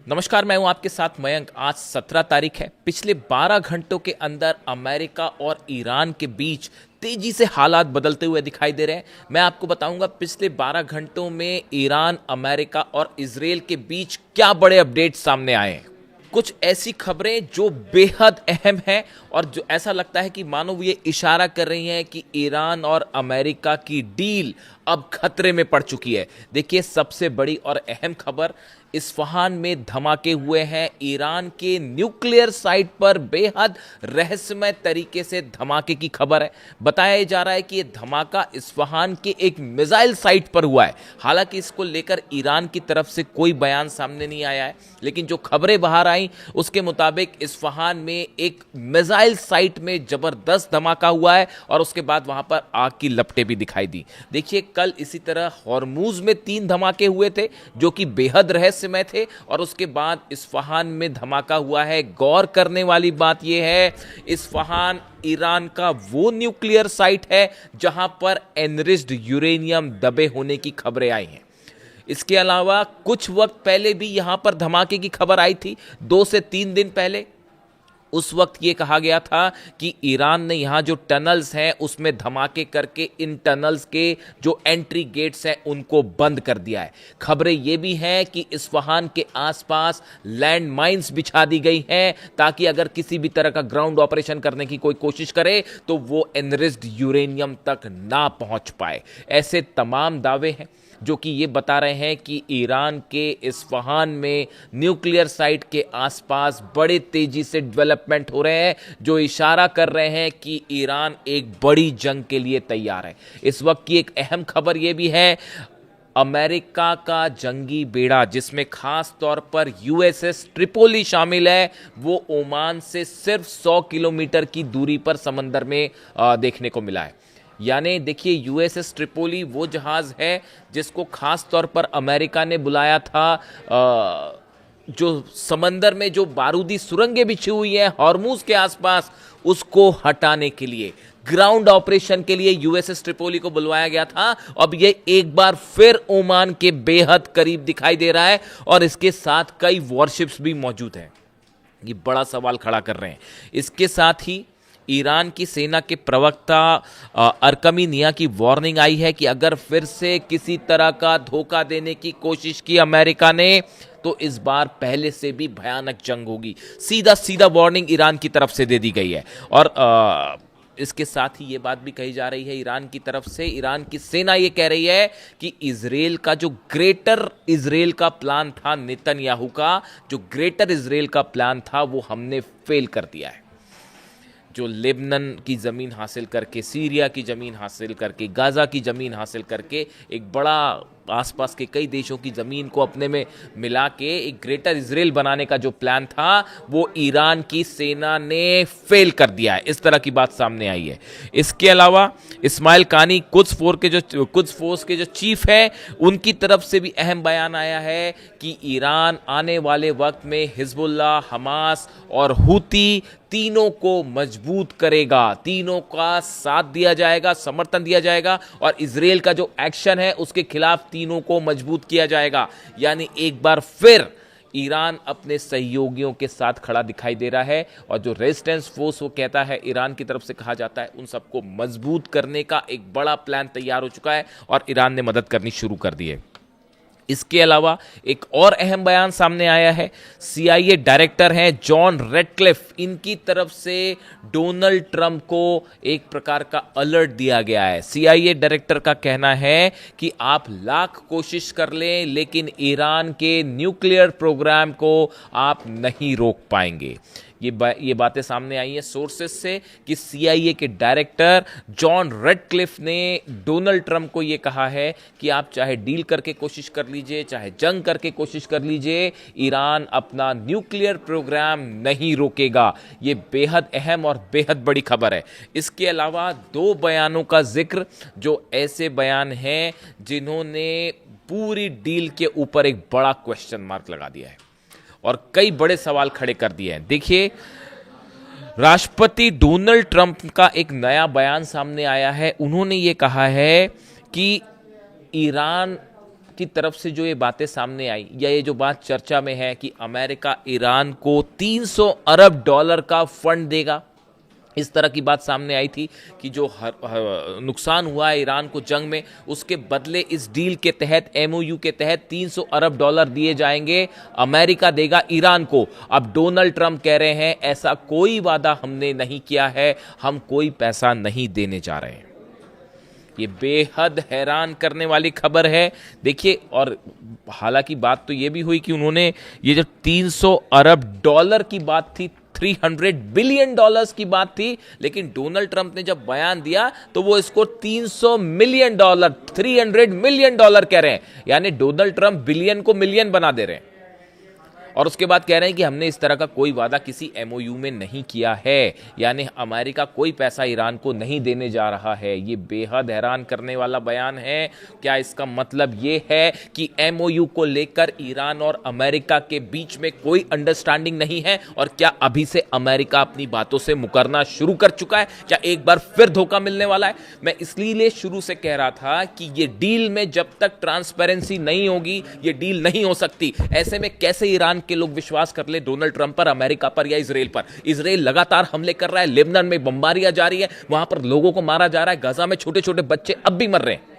नमस्कार, मैं हूं आपके साथ मयंक। आज 17 तारीख है। पिछले 12 घंटों के अंदर अमेरिका और ईरान के बीच तेजी से हालात बदलते हुए दिखाई दे रहे हैं। मैं आपको बताऊंगा पिछले 12 घंटों में ईरान, अमेरिका और इजराइल के बीच क्या बड़े अपडेट सामने आए हैं। कुछ ऐसी खबरें जो बेहद अहम हैं और जो ऐसा लगता है कि मानो ये इशारा कर रही हैं कि ईरान और अमेरिका की डील अब खतरे में पड़ चुकी है। देखिए, सबसे बड़ी और अहम खबर, इस्फहान में धमाके हुए हैं। ईरान के न्यूक्लियर साइट पर बेहद रहस्यमय तरीके से धमाके की खबर है। बताया जा रहा है कि यह धमाका इस्फहान के एक मिसाइल साइट पर हुआ है। हालांकि इसको लेकर ईरान की तरफ से कोई बयान सामने नहीं आया है, लेकिन जो खबरें बाहर आई उसके मुताबिक इस्फहान में एक मिसाइल साइट में जबरदस्त धमाका हुआ है और उसके बाद वहां पर आग की लपटें भी दिखाई दी। देखिए, कल इसी तरह हॉर्मूज में 3 धमाके हुए थे जो कि बेहद रहस्यमय थे और उसके बाद इस्फहान में धमाका हुआ है। गौर करने वाली बात यह है, इस्फहान ईरान का वो न्यूक्लियर साइट है जहां पर एनरिच्ड यूरेनियम दबे होने की खबरें आई हैं। इसके अलावा कुछ वक्त पहले भी यहां पर धमाके की खबर आई थी, 2 से 3 दिन पहले। उस वक्त ये कहा गया था कि ईरान ने यहां जो टनल्स हैं उसमें धमाके करके इन टनल्स के जो एंट्री गेट्स हैं उनको बंद कर दिया है। खबरें ये भी हैं कि इस्फहान के आसपास लैंड माइंस बिछा दी गई हैं ताकि अगर किसी भी तरह का ग्राउंड ऑपरेशन करने की कोई कोशिश करे तो वो एनरिच्ड यूरेनियम तक ना पहुंच पाए। ऐसे तमाम दावे हैं जो कि ये बता रहे हैं कि ईरान के इस्फहान में न्यूक्लियर साइट के आसपास बड़े तेजी से डेवलपमेंट हो रहे हैं, जो इशारा कर रहे हैं कि ईरान एक बड़ी जंग के लिए तैयार है। इस वक्त की एक अहम खबर यह भी है, अमेरिका का जंगी बेड़ा जिसमें खास तौर पर यूएसएस ट्रिपोली शामिल है, वो ओमान से सिर्फ 100 किलोमीटर की दूरी पर समंदर में देखने को मिला है। यानी देखिए, यूएसएस ट्रिपोली वो जहाज है जिसको खास तौर पर अमेरिका ने बुलाया था जो समंदर में जो बारूदी सुरंगें बिछी हुई हैं हॉर्मूज के आसपास, उसको हटाने के लिए, ग्राउंड ऑपरेशन के लिए यूएसएस ट्रिपोली को बुलवाया गया था। अब ये एक बार फिर ओमान के बेहद करीब दिखाई दे रहा है और इसके साथ कई वॉरशिप्स भी मौजूद हैं। ये बड़ा सवाल खड़ा कर रहे हैं। इसके साथ ही ईरान की सेना के प्रवक्ता अरकमी निया की वार्निंग आई है कि अगर फिर से किसी तरह का धोखा देने की कोशिश की अमेरिका ने तो इस बार पहले से भी भयानक जंग होगी। सीधा सीधा वार्निंग ईरान की तरफ से दे दी गई है। और इसके साथ ही ये बात भी कही जा रही है ईरान की तरफ से, ईरान की सेना ये कह रही है कि इजराइल का जो ग्रेटर इजराइल का प्लान था, नेतन्याहू का जो ग्रेटर इजराइल का प्लान था, वो हमने फेल कर दिया है। जो लेबनान की ज़मीन हासिल करके, सीरिया की ज़मीन हासिल करके, गाज़ा की ज़मीन हासिल करके एक बड़ा आसपास के कई देशों की ज़मीन को अपने में मिला के एक ग्रेटर इजराइल बनाने का जो प्लान था वो ईरान की सेना ने फेल कर दिया है। इस तरह की बात सामने आई है। इसके अलावा इस्माइल कानी कुद्स फोर्स के जो चीफ है, उनकी तरफ से भी अहम बयान आया है कि ईरान आने वाले वक्त में हिजबुल्लाह, हमास और हूती तीनों को मजबूत करेगा, तीनों का साथ दिया जाएगा, समर्थन दिया जाएगा और इजराइल का जो एक्शन है उसके खिलाफ तीनों को मजबूत किया जाएगा। यानी एक बार फिर ईरान अपने सहयोगियों के साथ खड़ा दिखाई दे रहा है और जो रेजिस्टेंस फोर्स वो कहता है, ईरान की तरफ से कहा जाता है, उन सबको मजबूत करने का एक बड़ा प्लान तैयार हो चुका है और ईरान ने मदद करनी शुरू कर दी है। इसके अलावा एक और अहम बयान सामने आया है। सीआईए डायरेक्टर हैं जॉन रेडक्लिफ, इनकी तरफ से डोनाल्ड ट्रंप को एक प्रकार का अलर्ट दिया गया है। सीआईए डायरेक्टर का कहना है कि आप लाख कोशिश कर लें लेकिन ईरान के न्यूक्लियर प्रोग्राम को आप नहीं रोक पाएंगे। ये बातें सामने आई हैं सोर्सेस से कि सीआईए के डायरेक्टर जॉन रेडक्लिफ ने डोनाल्ड ट्रंप को ये कहा है कि आप चाहे डील करके कोशिश कर लीजिए, चाहे जंग करके कोशिश कर लीजिए, ईरान अपना न्यूक्लियर प्रोग्राम नहीं रोकेगा। ये बेहद अहम और बेहद बड़ी खबर है। इसके अलावा 2 बयानों का जिक्र, जो ऐसे बयान हैं जिन्होंने पूरी डील के ऊपर एक बड़ा क्वेश्चन मार्क लगा दिया है और कई बड़े सवाल खड़े कर दिए हैं। देखिए, राष्ट्रपति डोनाल्ड ट्रंप का एक नया बयान सामने आया है। उन्होंने ये कहा है कि ईरान की तरफ से जो ये बातें सामने आई, या ये जो बात चर्चा में है कि अमेरिका ईरान को 300 अरब डॉलर का फंड देगा, इस तरह की बात सामने आई थी कि जो नुकसान हुआ है ईरान को जंग में, उसके बदले इस डील के तहत, एमओयू के तहत 300 अरब डॉलर दिए जाएंगे, अमेरिका देगा ईरान को। अब डोनाल्ड ट्रंप कह रहे हैं ऐसा कोई वादा हमने नहीं किया है, हम कोई पैसा नहीं देने जा रहे हैं। ये बेहद हैरान करने वाली खबर है। देखिए, और हालांकि बात तो ये भी हुई कि उन्होंने ये जो 300 अरब डॉलर की बात थी, 300 बिलियन डॉलर्स की बात थी, लेकिन डोनाल्ड ट्रंप ने जब बयान दिया तो वो इसको 300 मिलियन डॉलर, 300 मिलियन डॉलर कह रहे हैं। यानी डोनाल्ड ट्रंप बिलियन को मिलियन बना दे रहे हैं। और उसके बाद कह रहे हैं कि हमने इस तरह का कोई वादा किसी एमओयू में नहीं किया है, यानी अमेरिका कोई पैसा ईरान को नहीं देने जा रहा है। ये बेहद हैरान करने वाला बयान है। क्या इसका मतलब ये है कि एमओयू को लेकर ईरान और अमेरिका के बीच में कोई अंडरस्टैंडिंग नहीं है, और क्या अभी से अमेरिका अपनी बातों से मुकरना शुरू कर चुका है? क्या एक बार फिर धोखा मिलने वाला है? मैं इसलिए शुरू से कह रहा था कि ये डील में जब तक ट्रांसपेरेंसी नहीं होगी, ये डील नहीं हो सकती। ऐसे में कैसे ईरान के लोग विश्वास कर ले डोनाल्ड ट्रंप पर, अमेरिका पर या इजराइल पर? इजराइल लगातार हमले कर रहा है, लेबनान में बमबारियां जारी है, वहां पर लोगों को मारा जा रहा है, गाजा में छोटे छोटे बच्चे अब भी मर रहे हैं।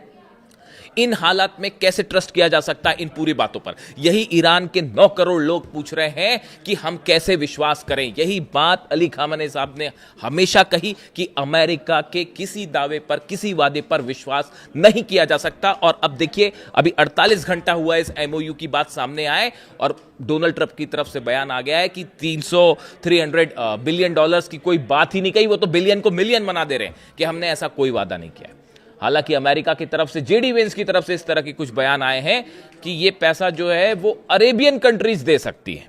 इन हालात में कैसे ट्रस्ट किया जा सकता है इन पूरी बातों पर? यही ईरान के 9 करोड़ लोग पूछ रहे हैं कि हम कैसे विश्वास करें। यही बात अली खामेनी साहब ने हमेशा कही कि अमेरिका के किसी दावे पर, किसी वादे पर विश्वास नहीं किया जा सकता। और अब देखिए, अभी 48 घंटा हुआ इस एमओयू की बात सामने आए, और डोनाल्ड ट्रंप की तरफ से बयान आ गया है कि 300 बिलियन डॉलर्स की कोई बात ही नहीं कही, वो तो बिलियन को मिलियन बना दे रहे हैं कि हमने ऐसा कोई वादा नहीं किया। हालांकि अमेरिका की तरफ से, जेडी वेंस की तरफ से इस तरह के कुछ बयान आए हैं कि ये पैसा जो है वो अरेबियन कंट्रीज दे सकती है।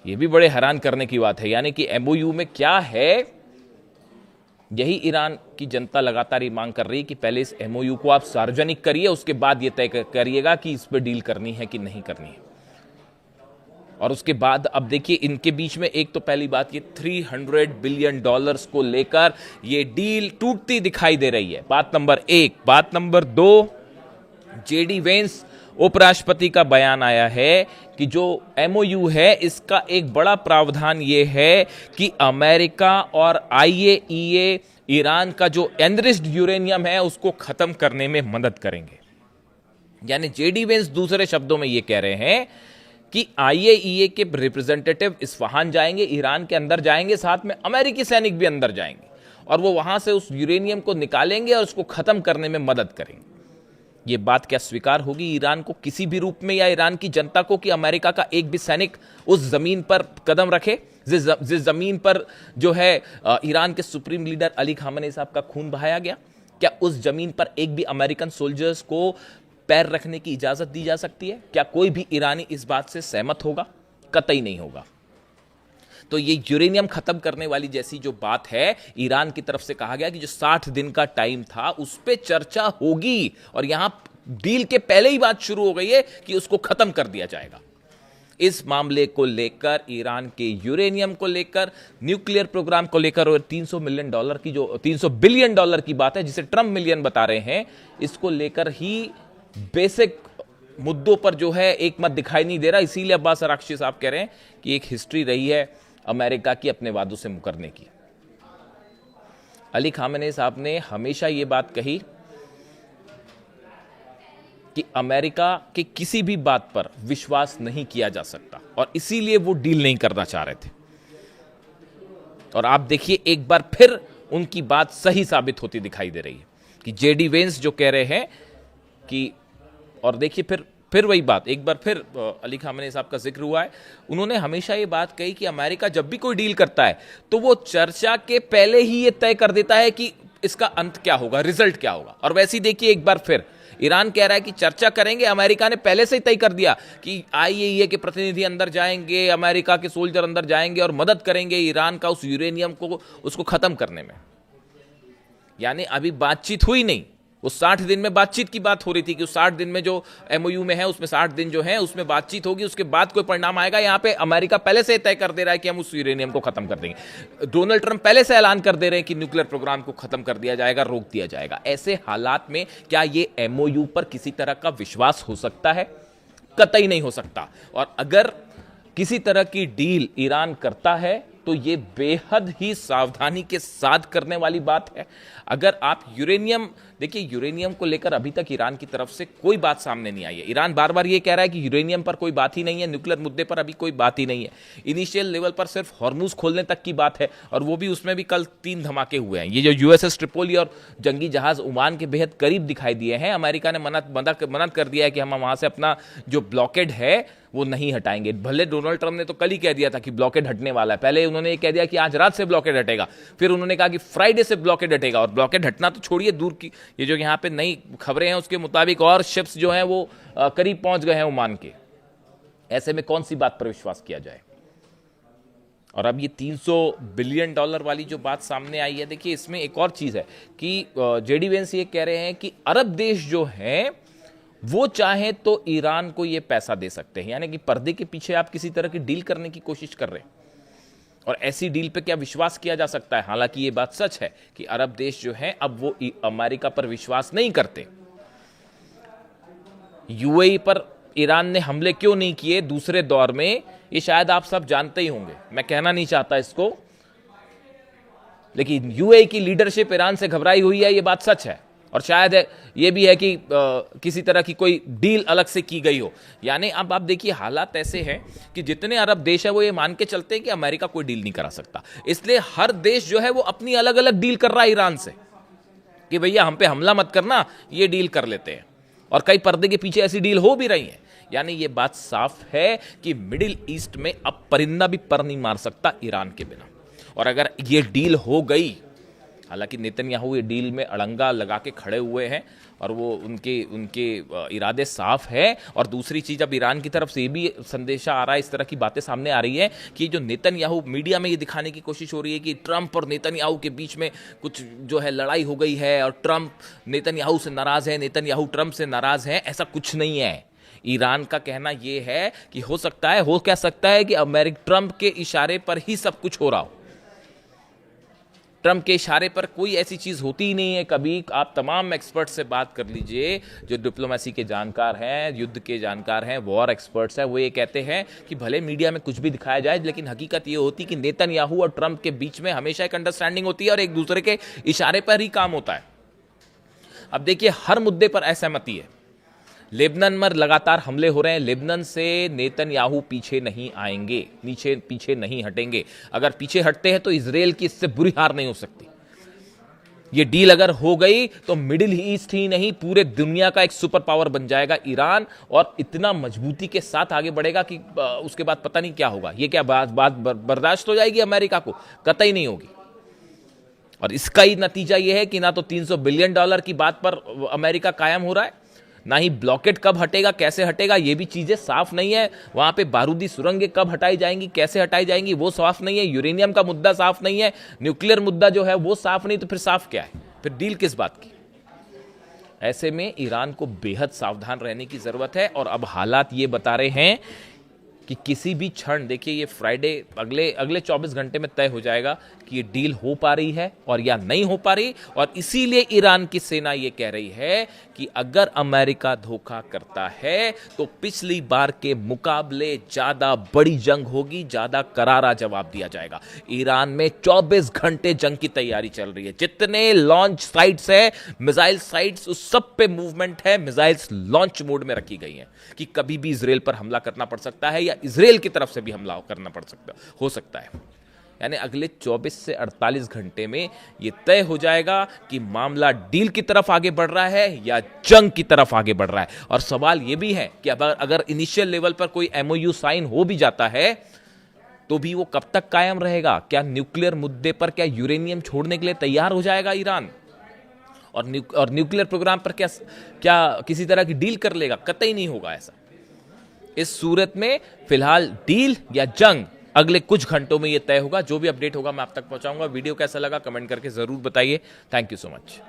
ये भी बड़े हैरान करने की बात है। यानी कि एमओयू में क्या है, यही ईरान की जनता लगातार ये मांग कर रही है कि पहले इस एमओयू को आप सार्वजनिक करिए, उसके बाद ये तय करिएगा कि इस पर डील करनी है कि नहीं करनी है। और उसके बाद अब देखिए, इनके बीच में एक तो पहली बात, ये 300 बिलियन डॉलर्स को लेकर ये डील टूटती दिखाई दे रही है, बात नंबर 1। बात नंबर 2, जेडी वेंस उपराष्ट्रपति का बयान आया है कि जो एमओयू है इसका एक बड़ा प्रावधान ये है कि अमेरिका और आईएईए ईरान का जो एनरिच्ड यूरेनियम है उसको खत्म करने में मदद करेंगे। यानी जेडी वेंस दूसरे शब्दों में ये कह रहे हैं कि आईएईए के रिप्रेजेंटेटिव इस्फहान जाएंगे, ईरान के अंदर जाएंगे, साथ में अमेरिकी सैनिक भी अंदर जाएंगे, और वो वहां से उस यूरेनियम को निकालेंगे और उसको खत्म करने में मदद करेंगे। ये बात क्या स्वीकार होगी ईरान को किसी भी रूप में, या ईरान की जनता को, कि अमेरिका का एक भी सैनिक उस जमीन पर कदम रखे जिस जमीन पर जो है ईरान के सुप्रीम लीडर अली खामेनी साहब का खून बहाया गया? क्या उस जमीन पर एक भी अमेरिकन सोल्जर्स को पैर रखने की इजाजत दी जा सकती है? क्या कोई भी ईरानी इस बात से सहमत होगा? कतई नहीं होगा। तो ये यूरेनियम खत्म करने वाली जैसी जो बात है, ईरान की तरफ से कहा गया कि जो 60 दिन का टाइम था उस पर चर्चा होगी, और यहां डील के पहले ही बात शुरू हो गई है कि उसको खत्म कर दिया जाएगा। इस मामले को लेकर, ईरान के यूरेनियम को लेकर, न्यूक्लियर प्रोग्राम को लेकर, और 300 मिलियन डॉलर की, जो 300 बिलियन डॉलर की बात है जिसे ट्रंप मिलियन बता रहे हैं, इसको लेकर ही बेसिक मुद्दों पर जो है एक मत दिखाई नहीं दे रहा। इसीलिए अब्बास अरागची साहब कह रहे हैं कि एक हिस्ट्री रही है अमेरिका की अपने वादों से मुकरने की। अली खामेनी साहब ने हमेशा ये बात कही कि अमेरिका के किसी भी बात पर विश्वास नहीं किया जा सकता, और इसीलिए वो डील नहीं करना चाह रहे थे। और आप देखिए, एक बार फिर उनकी बात सही साबित होती दिखाई दे रही है कि जेडी वेंस जो कह रहे हैं कि, और देखिए फिर वही बात, एक बार फिर अली खामेनी साहब का जिक्र हुआ है। उन्होंने हमेशा ये बात कही कि अमेरिका जब भी कोई डील करता है तो वो चर्चा के पहले ही ये तय कर देता है कि इसका अंत क्या होगा, रिजल्ट क्या होगा। और वैसे ही देखिए, एक बार फिर ईरान कह रहा है कि चर्चा करेंगे, अमेरिका ने पहले से ही तय कर दिया कि आईएईए के प्रतिनिधि अंदर जाएंगे, अमेरिका के सोल्जर अंदर जाएंगे और मदद करेंगे ईरान का उस यूरेनियम को, उसको खत्म करने में। यानी अभी बातचीत हुई नहीं, वो 60 दिन में बातचीत की बात हो रही थी कि उस 60 दिन में जो एमओयू में है उसमें 60 दिन जो है उसमें बातचीत होगी, उसके बाद कोई परिणाम आएगा। यहां पे अमेरिका पहले से तय कर दे रहा है कि हम उस यूरेनियम को खत्म कर देंगे। डोनाल्ड ट्रंप पहले से ऐलान कर दे रहे हैं कि न्यूक्लियर प्रोग्राम को खत्म कर दिया जाएगा, रोक दिया जाएगा। ऐसे हालात में क्या ये एमओयू पर किसी तरह का विश्वास हो सकता है? कतई नहीं हो सकता। और अगर किसी तरह की डील ईरान करता है तो ये बेहद ही सावधानी के साथ करने वाली बात है। अगर आप यूरेनियम, देखिए यूरेनियम को लेकर अभी तक ईरान की तरफ से कोई बात सामने नहीं आई है। ईरान बार बार ये कह रहा है कि यूरेनियम पर कोई बात ही नहीं है, न्यूक्लियर मुद्दे पर अभी कोई बात ही नहीं है। इनिशियल लेवल पर सिर्फ हॉर्मुज खोलने तक की बात है, और वो भी उसमें भी कल 3 धमाके हुए हैं। ये जो यूएसएस ट्रिपोली और जंगी जहाज ओमान के बेहद करीब दिखाई दिए हैं, अमेरिका ने मना कर दिया है कि हम वहां से अपना जो ब्लॉकेड है वो नहीं हटाएंगे। भले डोनाल्ड ट्रंप ने तो कल ही कह दिया था कि ब्लॉकेड हटने वाला है, पहले उन्होंने ये कह दिया कि आज रात से ब्लॉकेड हटेगा, फिर उन्होंने कहा कि फ्राइडे से ब्लॉकेड हटेगा। और ब्लॉकेड हटना तो छोड़िए दूर की, ये जो यहाँ पे नई खबरें हैं उसके मुताबिक और शिप्स जो हैं वो करीब पहुंच गए हैं ओमान के। ऐसे में कौन सी बात पर विश्वास किया जाए? और अब ये $300 बिलियन वाली जो बात सामने आई है, देखिए इसमें एक और चीज है कि जेडी वेंस ये कह रहे हैं कि अरब देश जो हैं वो चाहे तो ईरान को ये पैसा दे सकते हैं, यानी कि पर्दे के पीछे आप किसी तरह की डील करने की कोशिश कर रहे हैं। और ऐसी डील पे क्या विश्वास किया जा सकता है? हालांकि ये बात सच है कि अरब देश जो हैं अब वो अमेरिका पर विश्वास नहीं करते। यूएई पर ईरान ने हमले क्यों नहीं किए दूसरे दौर में, ये शायद आप सब जानते ही होंगे, मैं कहना नहीं चाहता इसको, लेकिन यूएई की लीडरशिप ईरान से घबराई हुई है, ये बात सच है। और शायद ये भी है कि किसी तरह की कोई डील अलग से की गई हो। यानी अब आप देखिए हालात ऐसे हैं कि जितने अरब देश है वो ये मान के चलते हैं कि अमेरिका कोई डील नहीं करा सकता, इसलिए हर देश जो है वो अपनी अलग अलग डील कर रहा है ईरान से कि भैया हम पे हमला मत करना, ये डील कर लेते हैं। और कई पर्दे के पीछे ऐसी डील हो भी रही है। यानी ये बात साफ है कि मिडिल ईस्ट में अब परिंदा भी पर नहीं मार सकता ईरान के बिना। और अगर ये डील हो गई, हालांकि नेतन्याहू ये डील में अड़ंगा लगा के खड़े हुए हैं और वो उनके इरादे साफ है। और दूसरी चीज, अब ईरान की तरफ से ये भी संदेशा आ रहा है, इस तरह की बातें सामने आ रही है कि जो नेतन्याहू, मीडिया में ये दिखाने की कोशिश हो रही है कि ट्रंप और नेतन्याहू के बीच में कुछ जो है लड़ाई हो गई है और ट्रंप नेतन्याहू से नाराज है, नेतन्याहू ट्रंप से नाराज है। ऐसा कुछ नहीं है। ईरान का कहना यह है कि हो सकता है कि अमेरिका ट्रंप के इशारे पर ही सब कुछ हो रहा हो। ट्रंप के इशारे पर कोई ऐसी चीज होती ही नहीं है कभी। आप तमाम एक्सपर्ट से बात कर लीजिए जो डिप्लोमेसी के जानकार हैं, युद्ध के जानकार हैं, वॉर एक्सपर्ट्स हैं, वो ये कहते हैं कि भले मीडिया में कुछ भी दिखाया जाए, लेकिन हकीकत ये होती कि नेतन्याहू और ट्रंप के बीच में हमेशा एक अंडरस्टैंडिंग होती है और एक दूसरे के इशारे पर ही काम होता है। अब देखिए हर मुद्दे पर असहमति है। लेबनान में लगातार हमले हो रहे हैं, लेबनान से नेतन्याहू पीछे नहीं आएंगे, पीछे नहीं हटेंगे। अगर पीछे हटते हैं तो इजराइल की इससे बुरी हार नहीं हो सकती। ये डील अगर हो गई तो मिडिल ईस्ट ही नहीं पूरे दुनिया का एक सुपर पावर बन जाएगा ईरान, और इतना मजबूती के साथ आगे बढ़ेगा कि उसके बाद पता नहीं क्या होगा। ये क्या बात बर्दाश्त हो जाएगी अमेरिका को? कतई नहीं होगी। और इसका ही नतीजा यह है कि ना तो $300 बिलियन की बात पर अमेरिका कायम हो रहा है, ना ही ब्लॉकेट कब हटेगा, कैसे हटेगा, ये भी चीजें साफ नहीं है। वहां पे बारूदी सुरंगें कब हटाई जाएंगी, कैसे हटाई जाएंगी, वो साफ नहीं है। यूरेनियम का मुद्दा साफ नहीं है, न्यूक्लियर मुद्दा जो है वो साफ नहीं, तो फिर साफ क्या है? फिर डील किस बात की? ऐसे में ईरान को बेहद सावधान रहने की जरूरत है। और अब हालात ये बता रहे हैं कि किसी भी क्षण, देखिए ये फ्राइडे अगले 24 घंटे में तय हो जाएगा कि ये डील हो पा रही है और या नहीं हो पा रही। और इसीलिए ईरान की सेना ये कह रही है कि अगर अमेरिका धोखा करता है तो पिछली बार के मुकाबले ज्यादा बड़ी जंग होगी, ज्यादा करारा जवाब दिया जाएगा। ईरान में 24 घंटे जंग की तैयारी चल रही है। जितने लॉन्च साइट्स है, मिसाइल साइट्स, उस सब पे मूवमेंट है। मिसाइल्स लॉन्च मोड में रखी गई हैं कि कभी भी इजराइल पर हमला करना पड़ सकता है या इजराइल की तरफ से भी हमला करना हो सकता है। यानी अगले 24 से 48 घंटे में यह तय हो जाएगा कि मामला डील की तरफ आगे बढ़ रहा है या जंग की तरफ आगे बढ़ रहा है। और सवाल यह भी है कि अगर इनिशियल लेवल पर कोई एमओयू साइन हो भी जाता है तो भी वो कब तक कायम रहेगा? क्या न्यूक्लियर मुद्दे पर क्या यूरेनियम छोड़ने के लिए तैयार हो जाएगा ईरान? और न्यूक्लियर प्रोग्राम पर क्या किसी तरह की डील कर लेगा? कतई नहीं होगा ऐसा। इस सूरत में फिलहाल डील या जंग अगले कुछ घंटों में यह तय होगा। जो भी अपडेट होगा मैं आप तक पहुंचाऊंगा। वीडियो कैसा लगा कमेंट करके जरूर बताइए। Thank you so much.